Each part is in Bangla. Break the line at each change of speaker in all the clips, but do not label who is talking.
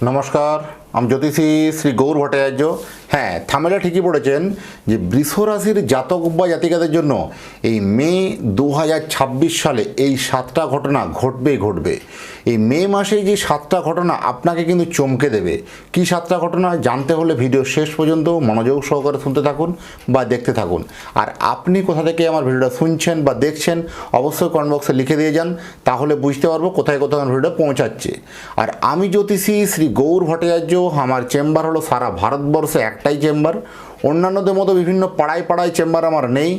নমস্কার, আমি জ্যোতিষী শ্রী গৌর ভট্টাচার্য। হ্যাঁ, থামেলা ঠিকই পড়েছেন যে বৃষ রাশির জাতক বা জাতিকাদের জন্য এই মে 2026 সালে এই 7টা ঘটনা ঘটবে। এই মে মাসে যে 7টা ঘটনা আপনাকে কিন্তু চমকে দেবে। কি 7টা ঘটনা জানতে হলে ভিডিও শেষ পর্যন্ত মনোযোগ সহকারে শুনতে থাকুন বা দেখতে থাকুন। আর আপনি কোথা থেকে আমার ভিডিওটা শুনছেন বা দেখছেন অবশ্যই কমেন্ট বক্সে লিখে দিয়ে যান, তাহলে বুঝতে পারবো কোথায় আমার ভিডিওটা পৌঁছাচ্ছে। আর আমি জ্যোতিষী শ্রী গৌর ভট্টাচার্য, আমার চেম্বার হলো সারা ভারতবর্ষে একটাই চেম্বার। অন্যান্যদের মতো বিভিন্ন পাড়ায় চেম্বার আমার নেই।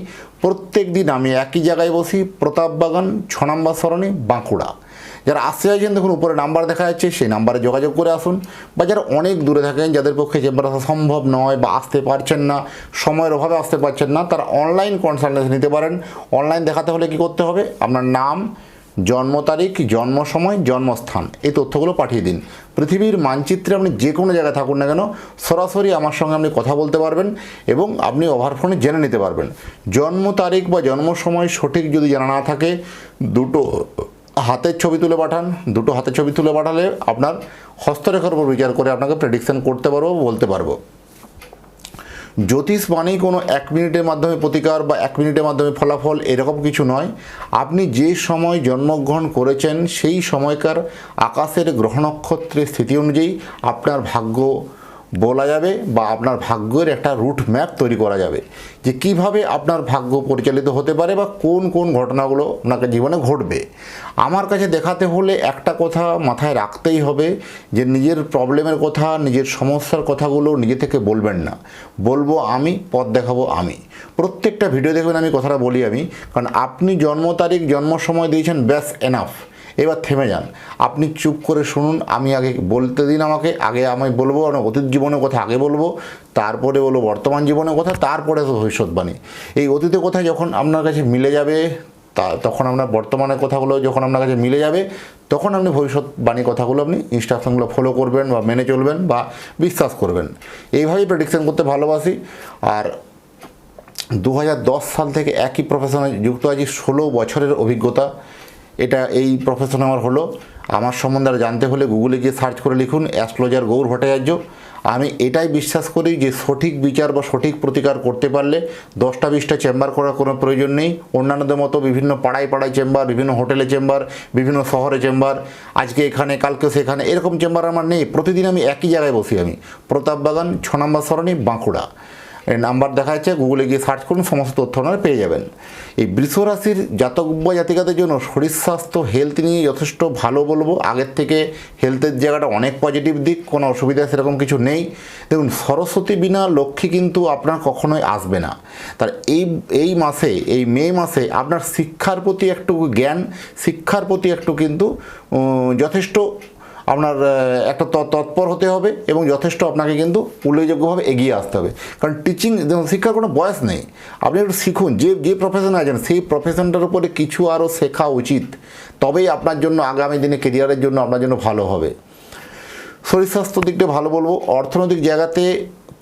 প্রত্যেক দিন আমি একই জায়গায় বসি, প্রতাপবাগান 6 নম্বর সরণি, বাঁকুড়া। যারা আসতে চাইছেন দেখুন উপরে নাম্বার দেখা যাচ্ছে, সেই নাম্বারে যোগাযোগ করে আসুন। বা যারা অনেক দূরে থাকেন, যাদের পক্ষে চেম্বার আসা সম্ভব নয় বা আসতে পারছেন না, সময়ের অভাবে আসতে পারছেন না, তারা অনলাইন কনসালটেন্সি নিতে পারেন। অনলাইন দেখাতে হলে কি করতে হবে? আপনার নাম, জন্ম তারিখ, জন্ম সময়, জন্মস্থান, এই তথ্যগুলো পাঠিয়ে দিন। পৃথিবীর মানচিত্রে আপনি যে কোনো জায়গায় থাকুন না কেন, সরাসরি আমার সঙ্গে আপনি কথা বলতে পারবেন এবং আপনি ওভারফোনে জেনে নিতে পারবেন। জন্ম তারিখ বা জন্ম সময় সঠিক যদি জানা না থাকে, দুটো হাতের ছবি তুলে পাঠান। দুটো হাতের ছবি তুলে পাঠালে আপনার হস্তরেখার উপর বিচার করে আপনাকে প্রেডিকশন করতে পারবো, বলতে পারবো। জ্যোতিষ মানেই কোনো 1 মিনিটের মাধ্যমে প্রতিকার বা 1 মিনিটের মাধ্যমে ফলাফল, এরকম কিছু নয়। আপনি যে সময় জন্মগ্রহণ করেছেন সেই সময়কার আকাশের গ্রহ নক্ষত্রের স্থিতি অনুযায়ী আপনার ভাগ্য বলা যাবে বা আপনার ভাগ্যের একটা রুট ম্যাপ তৈরি করা যাবে যে কিভাবে আপনার ভাগ্য পরিচালিত হতে পারে বা কোন কোন ঘটনাগুলো আপনাকে জীবনে ঘটবে। আমার কাছে দেখাতে হলে একটা কথা মাথায় রাখতেই হবে যে নিজের প্রবলেমের কথা, নিজের সমস্যার কথাগুলো নিজে থেকে বলবেন না, বলবো আমি, পথ দেখাবো আমি। প্রত্যেকটা ভিডিও দেখবেন আমি কথাটা বলি আমি, কারণ আপনি জন্ম তারিখ, জন্ম সময় দিয়েছেন, ব্যাস এনাফ। এবার থেমে যান, আপনি চুপ করে শুনুন। আমি আগে বলতে দিন আমাকে, আগে আমি বলবো আমার অতীত জীবনের কথা আগে বলবো, তারপরে বলবো বর্তমান জীবনের কথা, তারপরে ভবিষ্যৎবাণী। এই অতীতের কথা যখন আপনার কাছে মিলে যাবে, তখন আপনার বর্তমানের কথাগুলো যখন আপনার কাছে মিলে যাবে, তখন আপনি ভবিষ্যৎবাণী কথাগুলো আপনি ইনস্ট্রাকশনগুলো ফলো করবেন বা মেনে চলবেন বা বিশ্বাস করবেন। এইভাবেই প্রেডিকশন করতে ভালোবাসি। আর 2010 সাল থেকে একই প্রফেশনে যুক্ত আছি, 16 বছরের অভিজ্ঞতা এটা এই প্রফেশন আমার হলো। আমার সম্বন্ধে জানতে হলে গুগলে গিয়ে সার্চ করে লিখুন অ্যাস্ট্রোলজার গৌর ভট্টাচার্য। আমি এটাই বিশ্বাস করি যে সঠিক বিচার বা সঠিক প্রতিকার করতে পারলে 10টা 20টা চেম্বার করার কোনো প্রয়োজন নেই। অন্যান্যদের মতো বিভিন্ন পাড়ায় চেম্বার, বিভিন্ন হোটেলে চেম্বার, বিভিন্ন শহরে চেম্বার, আজকে এখানে কালকে সেখানে, এরকম চেম্বার আমার নেই। প্রতিদিন আমি একই জায়গায় বসি, আমি প্রতাপবাগান 6 নম্বর সরণি, বাঁকুড়া। এই নাম্বার দেখা যাচ্ছে, গুগলে গিয়ে সার্চ করুন, সমস্ত তথ্য আপনারা পেয়ে যাবেন। এই বৃষ রাশির জাতক বা জাতিকাদের জন্য শরীর স্বাস্থ্য হেলথ নিয়ে যথেষ্ট ভালো বলবো। আগের থেকে হেলথের জায়গাটা অনেক পজিটিভ দিক, কোনো অসুবিধা সেরকম কিছু নেই। দেখুন, সরস্বতী বিনা লক্ষ্মী কিন্তু আপনার কখনোই আসবে না। তার এই মাসে, এই মে মাসে আপনার শিক্ষার প্রতি একটু জ্ঞান, শিক্ষার প্রতি একটু কিন্তু যথেষ্ট আপনার একটা তৎপর হতে হবে এবং যথেষ্ট আপনাকে কিন্তু উল্লেখযোগ্যভাবে এগিয়ে আসতে হবে। কারণ টিচিং, শিক্ষার কোনো বয়স নেই। আপনি একটু শিখুন, যে প্রফেশনে আছেন সেই প্রফেশনটার উপরে কিছু আরও শেখা উচিত, তবেই আপনার জন্য আগামী দিনে কেরিয়ারের জন্য আপনার জন্য ভালো হবে। শরীর স্বাস্থ্য দিকটা ভালো বলবো। অর্থনৈতিক জায়গাতে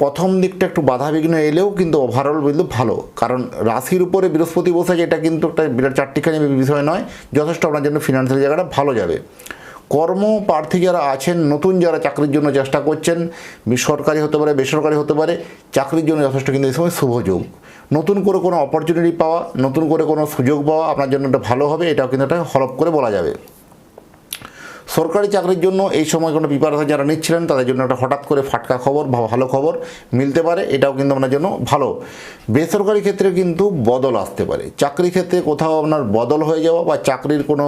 প্রথম দিকটা একটু বাধাবিঘ্ন এলেও কিন্তু ওভারঅল কিন্তু ভালো, কারণ রাশির উপরে বৃহস্পতি বসে, এটা কিন্তু একটা বিরাট চারটিখানি বিষয় নয়। যথেষ্ট আপনার জন্য ফিনান্সিয়াল জায়গাটা ভালো যাবে। কর্মপ্রার্থী যারা আছেন, নতুন যারা চাকরির জন্য চেষ্টা করছেন, সরকারি হতে পারে, বেসরকারি হতে পারে, চাকরির জন্য যথেষ্ট কিন্তু এই সময় শুভ যোগ। নতুন করে কোনো অপরচুনিটি পাওয়া, নতুন করে কোনো সুযোগ পাওয়া আপনার জন্য একটা ভালো হবে, এটাও কিন্তু একটা হলফ করে বলা যাবে। সরকারি চাকরির জন্য এই সময় কোনো প্রিপারেশন যারা নিচ্ছিলেন তাদের জন্য একটা হঠাৎ করে ফাটকা খবর বা ভালো খবর মিলতে পারে, এটাও কিন্তু আপনার জন্য ভালো। বেসরকারি ক্ষেত্রে কিন্তু বদল আসতে পারে। চাকরি ক্ষেত্রে কোথাও আপনার বদল হয়ে যাওয়া বা চাকরির কোনো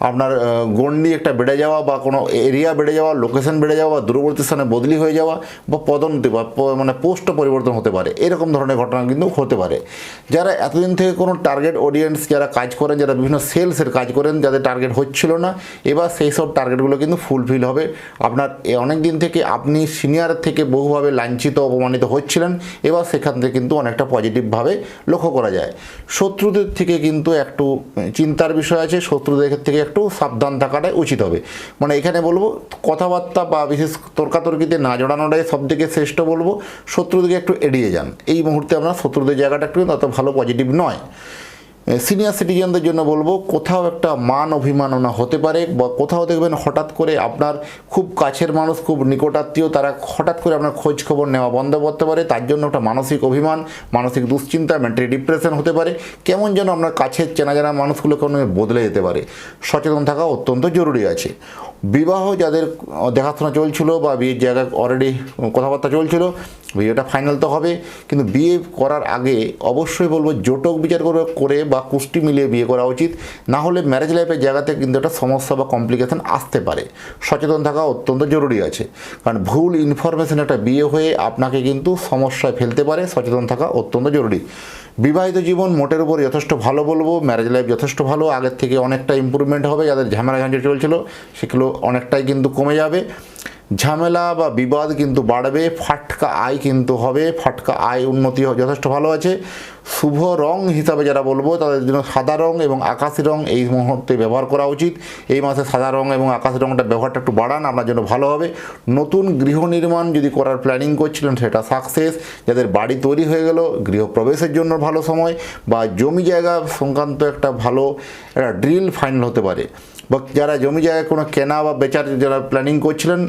আপনার গণ্ডি একটা বেড়ে যাওয়া বা কোনো এরিয়া বেড়ে যাওয়া, লোকেশন বেড়ে যাওয়া বা দূরবর্তী স্থানে বদলি হয়ে যাওয়া বা পদোন্নতি বা মানে পোস্ট পরিবর্তন হতে পারে, এরকম ধরনের ঘটনা কিন্তু হতে পারে। যারা এতদিন থেকে কোনো টার্গেট অডিয়েন্স যারা কাজ করেন, যারা বিভিন্ন সেলসের কাজ করেন, যাদের টার্গেট হচ্ছিল না, এবার সেই সব টার্গেটগুলো কিন্তু ফুলফিল হবে। আপনার অনেক দিন থেকে আপনি সিনিয়র থেকে বহুভাবে লাঞ্ছিত অপমানিত হচ্ছিলেন, এবার সেখান থেকে কিন্তু অনেকটা পজিটিভভাবে লক্ষ্য করা যায়। শত্রুদের থেকে কিন্তু একটু চিন্তার বিষয় আছে, শত্রুদের থেকে একটু সাবধান থাকাটাই উচিত হবে। মানে এখানে বলবো কথাবার্তা বা বিশেষ তর্কাতর্কিতে না জড়ানোটাই সব থেকে শ্রেষ্ঠ বলবো। শত্রুদেরকে একটু এড়িয়ে যান। এই মুহূর্তে আপনার শত্রুদের জায়গাটা একটু তত ভালো পজিটিভ নয়। সিনিয়র সিটিজেনদের জন্য বলবো, কোথাও একটা মান অভিমাননা হতে পারে, বা কোথাও দেখবেন হঠাৎ করে আপনার খুব কাছের মানুষ, খুব নিকটাত্মীয়, তারা হঠাৎ করে আপনার খোঁজ খবর নেওয়া বন্ধ করতে পারে। তার জন্য একটা মানসিক অভিমান, মানসিক দুশ্চিন্তা, মেন্টালি ডিপ্রেশন হতে পারে। কেমন যেন আপনার কাছের চেনা জানা মানুষগুলো কেমন বদলে যেতে পারে। সচেতন থাকা অত্যন্ত জরুরি আছে। বিবাহ যাদের দেখাশোনা চলছিল বা বিয়ের জায়গায় অলরেডি কথাবার্তা চলছিল, বিয়েটা ফাইনাল তো হবে, কিন্তু বিয়ে করার আগে অবশ্যই বলবো জটক বিচার করে বা কুষ্টি মিলিয়ে বিয়ে করা উচিত। না হলে ম্যারেজ লাইফের জায়গাতে কিন্তু একটা সমস্যা বা কমপ্লিকেশন আসতে পারে। সচেতন থাকা অত্যন্ত জরুরি আছে, কারণ ভুল ইনফরমেশন একটা বিয়ে হয়ে আপনাকে কিন্তু সমস্যায় ফেলতে পারে। সচেতন থাকা অত্যন্ত জরুরি। বিবাহিত জীবন মোটের উপর যথেষ্ট ভালো বলবো, ম্যারেজ লাইফ যথেষ্ট ভালো, আগের থেকে অনেকটা ইম্প্রুভমেন্ট হবে। যাদের ঝামেলা ঝাঁঝে চলছিল সেগুলো অনেকটাই কিন্তু কমে যাবে। ঝামেলা বা বিবাদ কিন্তু বাড়বে, ফাটকা আয় কিন্তু হবে, ফাটকা আয় উন্নতি যথেষ্ট ভালো আছে। শুভ রং হিসাবে যারা বলবো তাদের জন্য সাদা রং এবং আকাশি রং এই মুহূর্তে ব্যবহার করা উচিত। এই মাসে সাদা রং এবং আকাশি রংটা ব্যবহারটা একটু বাড়ান, আপনার জন্য ভালো হবে। নতুন গৃহ নির্মাণ যদি করার প্ল্যানিং করছিলেন সেটা সাকসেস। যাদের বাড়ি তৈরি হয়ে গেল, গৃহপ্রবেশের জন্য ভালো সময়, বা জমি জায়গা সংক্রান্ত একটা ভালো একটা ড্রিল ফাইনাল হতে পারে। বা যারা জমি জায়গায় কোনো কেনা বা বেচার যারা প্ল্যানিং করছিলেন,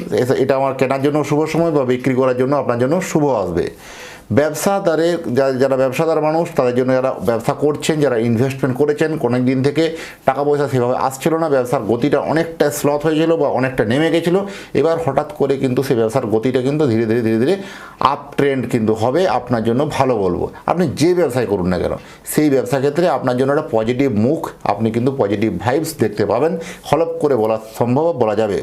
এটা আমার কেনার জন্য শুভ সময়, বা বিক্রি করার জন্য আপনার জন্য শুভ আসবে। ব্যবসাদারে যারা ব্যবসাদার মানুষ, তাদের জন্য যারা ব্যবসা করছেন, যারা ইনভেস্টমেন্ট করেছেন, অনেক দিন থেকে টাকা পয়সা সেভাবে আসছিল না, ব্যবসার গতিটা অনেকটা স্লথ হয়েছিল বা অনেকটা নেমে গেছিলো, এবার হঠাৎ করে কিন্তু সেই ব্যবসার গতিটা কিন্তু ধীরে ধীরে আপ ট্রেন্ড কিন্তু হবে। আপনার জন্য ভালো বলবো। আপনি যে ব্যবসায় করুন না কেন, সেই ব্যবসা ক্ষেত্রে আপনার জন্য একটা পজিটিভ মুখ, আপনি কিন্তু পজিটিভ ভাইবস দেখতে পাবেন। হলপ করে বলা সম্ভব, বলা যাবে।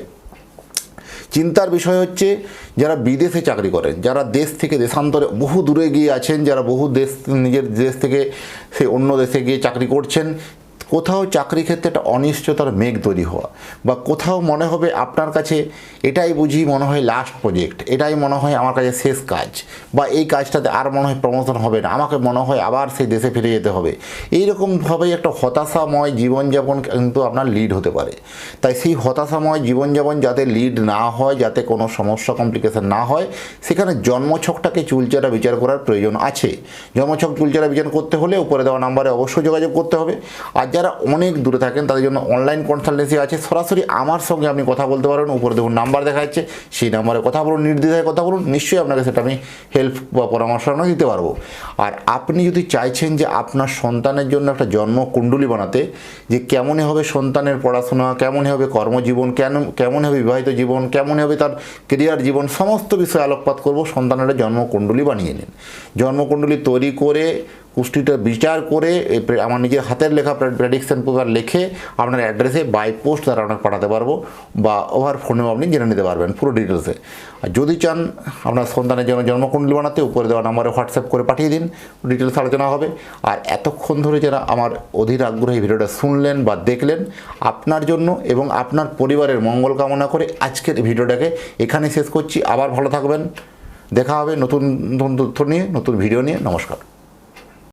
চিন্তার বিষয় হচ্ছে যারা বিদেশে চাকরি করেন, যারা দেশ থেকে দেশান্তরে বহু দূরে গিয়ে আছেন, যারা বহু দেশ নিজের দেশ থেকে সে অন্য দেশে গিয়ে চাকরি করছেন, কোথাও চাকরি ক্ষেত্রে একটা অনিশ্চয়তার মেঘ তৈরি হওয়া, বা কোথাও মনে হবে আপনার কাছে এটাই বুঝি মনে হয় লাস্ট প্রজেক্ট, এটাই মনে হয় আমার কাছে শেষ কাজ, বা এই কাজটাতে আর মনে হয় প্রমোশন হবে না, আমাকে মনে হয় আবার সেই দেশে ফিরে যেতে হবে। এইরকমভাবেই একটা হতাশাময় জীবনযাপন কিন্তু আপনার লিড হতে পারে। তাই সেই হতাশাময় জীবনযাপন যাতে লিড না হয়, যাতে কোনো সমস্যা কমপ্লিকেশন না হয়, সেখানে জন্মছকটাকে চুলচেরা বিচার করার প্রয়োজন আছে। জন্মছক চুলচেরা বিচার করতে হলে উপরে দেওয়া নাম্বারে অবশ্যই যোগাযোগ করতে হবে। আর যারা অনেক দূরে থাকেন তাদের জন্য অনলাইন কনসালটেন্সি আছে, সরাসরি আমার সঙ্গে আপনি কথা বলতে পারেন। উপরে দেখুন নাম্বার দেখা যাচ্ছে, সেই নাম্বারে কথা বলুন, নির্দ্বিধায় কথা বলুন, নিশ্চয়ই আপনাকে সেটা আমি হেল্প বা পরামর্শ আমরা দিতে পারবো। আর আপনি যদি চাইছেন যে আপনার সন্তানের জন্য একটা জন্ম কুণ্ডলী বানাতে, যে কেমন হবে সন্তানের পড়াশোনা, কেমন হবে কর্মজীবন, কেমন হবে বিবাহিত জীবন, কেমন হবে তার কেরিয়ার জীবন, সমস্ত বিষয়ে আলোকপাত করব। সন্তানের জন্মকুণ্ডলী বানিয়ে নিন। জন্মকুণ্ডলী তৈরি করে কুষ্টিটা বিচার করে আমার নিজের হাতের লেখা প্রেডিকশন পেপার লিখে আপনার অ্যাড্রেসে বাই পোস্ট দ্বারা আপনাকে পাঠাতে পারবো, বা ওভার ফোনেও আপনি জেনে নিতে পারবেন পুরো ডিটেলসে। আর যদি চান আপনার সন্তানের জন্য জন্মকুণ্ডলী বানাতে, উপরে দেওয়া নাম্বারে হোয়াটসঅ্যাপ করে পাঠিয়ে দিন, ডিটেলস আলোচনা হবে। আর এতক্ষণ ধরে যারা আমার অধীর আগ্রহে ভিডিওটা শুনলেন বা দেখলেন, আপনার জন্য এবং আপনার পরিবারের মঙ্গল কামনা করে আজকের ভিডিওটাকে এখানে শেষ করছি। আবার ভালো থাকবেন, দেখা হবে নতুন তথ্য নিয়ে, নতুন ভিডিও নিয়ে। নমস্কার।